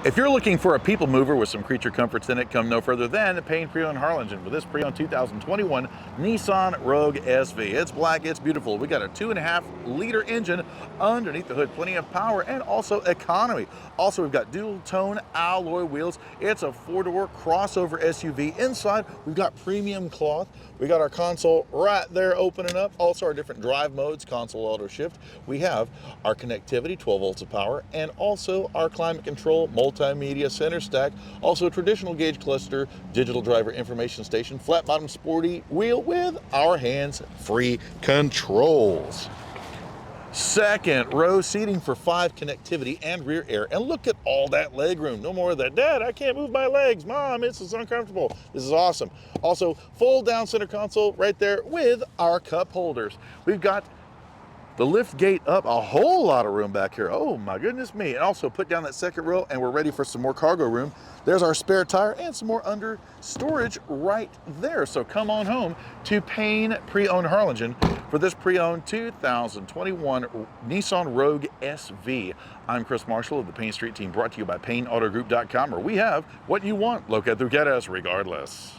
If you're looking for a people mover with some creature comforts in it, come no further than Payne Pre-Owned Harlingen with this pre-owned 2021 Nissan Rogue SV. It's black, it's beautiful. We got a 2.5-liter engine underneath the hood, plenty of power and also economy. Also, we've got dual tone alloy wheels. It's a 4-door crossover SUV. Inside, we've got premium cloth. We got our console right there opening up. Also, our different drive modes, console auto shift. We have our connectivity, 12 volts of power, and also our climate control, multimedia center stack, also traditional gauge cluster, digital driver information station, flat bottom sporty wheel with our hands-free controls. Second row seating for 5 connectivity and rear air. And look at all that leg room. No more of that, Dad, I can't move my legs. Mom, this is uncomfortable. This is awesome. Also, fold down center console right there with our cup holders. We've got the lift gate up, a whole lot of room back here. Oh my goodness me. And also put down that second row and we're ready for some more cargo room. There's our spare tire and some more under storage right there. So come on home to Payne Pre-Owned Harlingen for this pre-owned 2021 Nissan Rogue SV. I'm Chris Marshall of the Payne Street Team, brought to you by PayneAutoGroup.com, where we have what you want. Lo Que Tu Quieres, regardless.